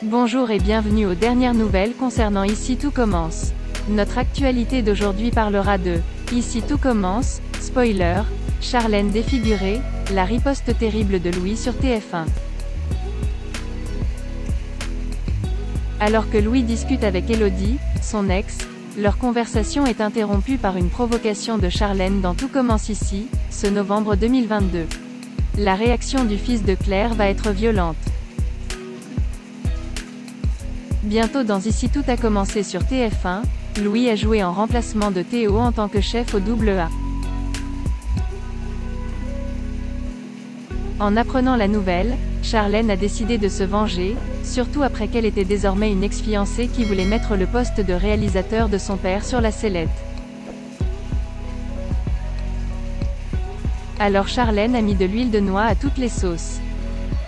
Bonjour et bienvenue aux dernières nouvelles concernant Ici tout commence. Notre actualité d'aujourd'hui parlera de Ici tout commence, spoiler, Charlène défigurée, la riposte terrible de Louis sur TF1. Alors que Louis discute avec Élodie, son ex, leur conversation est interrompue par une provocation de Charlène dans Tout commence ici, ce novembre 2022. La réaction du fils de Claire va être violente. Bientôt dans Ici tout a commencé sur TF1, Louis a joué en remplacement de Théo en tant que chef au AA. En apprenant la nouvelle, Charlène a décidé de se venger, surtout après qu'elle était désormais une ex-fiancée qui voulait mettre le poste de réalisateur de son père sur la sellette. Alors Charlène a mis de l'huile de noix à toutes les sauces.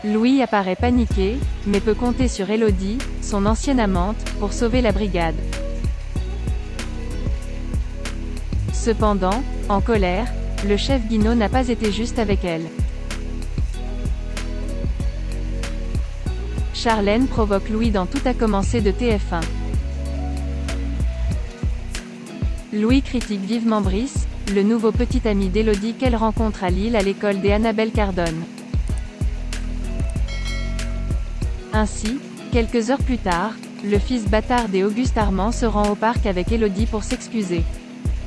Louis apparaît paniqué, mais peut compter sur Élodie, son ancienne amante, pour sauver la brigade. Cependant, en colère, le chef Guinaud n'a pas été juste avec elle. Charlène provoque Louis dans Tout a commencé de TF1. Louis critique vivement Brice, le nouveau petit ami d'Élodie qu'elle rencontre à Lille à l'école des Annabelle Cardone. Ainsi, quelques heures plus tard, le fils bâtard et Auguste Armand se rend au parc avec Élodie pour s'excuser.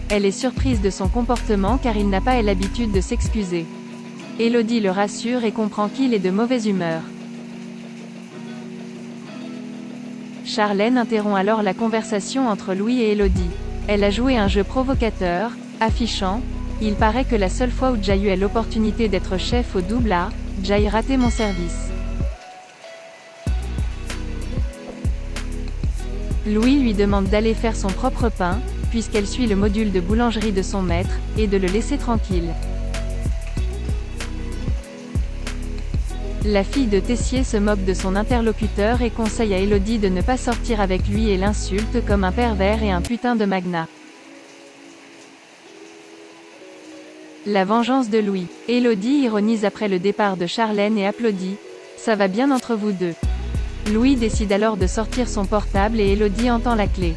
Elle est surprise de son comportement car il n'a pas l'habitude de s'excuser. Élodie le rassure et comprend qu'il est de mauvaise humeur. Charlène interrompt alors la conversation entre Louis et Élodie. Elle a joué un jeu provocateur, affichant « Il paraît que la seule fois où j'ai eu l'opportunité d'être chef au AA, j'ai raté mon service ». Louis lui demande d'aller faire son propre pain, puisqu'elle suit le module de boulangerie de son maître, et de le laisser tranquille. La fille de Tessier se moque de son interlocuteur et conseille à Élodie de ne pas sortir avec lui et l'insulte comme un pervers et un putain de magnat. La vengeance de Louis. Élodie ironise après le départ de Charlène et applaudit. Ça va bien entre vous deux. Louis décide alors de sortir son portable et Élodie entend la clé.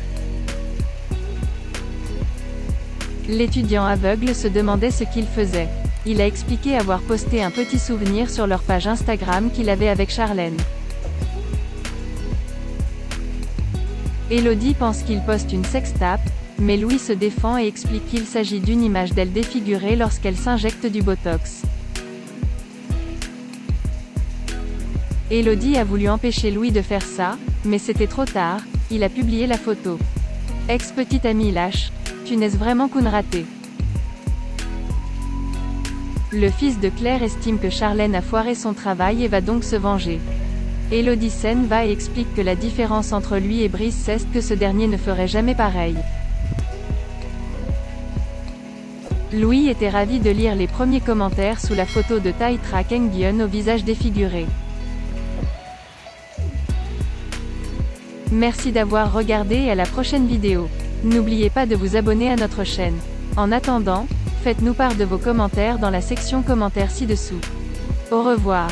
L'étudiant aveugle se demandait ce qu'il faisait. Il a expliqué avoir posté un petit souvenir sur leur page Instagram qu'il avait avec Charlène. Élodie pense qu'il poste une sextape, mais Louis se défend et explique qu'il s'agit d'une image d'elle défigurée lorsqu'elle s'injecte du botox. Élodie a voulu empêcher Louis de faire ça, mais c'était trop tard, il a publié la photo. Ex-petite amie lâche, tu n'es vraiment qu'une ratée. Le fils de Claire estime que Charlène a foiré son travail et va donc se venger. Élodie s'en va et explique que la différence entre lui et Brice c'est que ce dernier ne ferait jamais pareil. Louis était ravi de lire les premiers commentaires sous la photo de Tai Trak Nguyen au visage défiguré. Merci d'avoir regardé et à la prochaine vidéo. N'oubliez pas de vous abonner à notre chaîne. En attendant, faites-nous part de vos commentaires dans la section commentaires ci-dessous. Au revoir.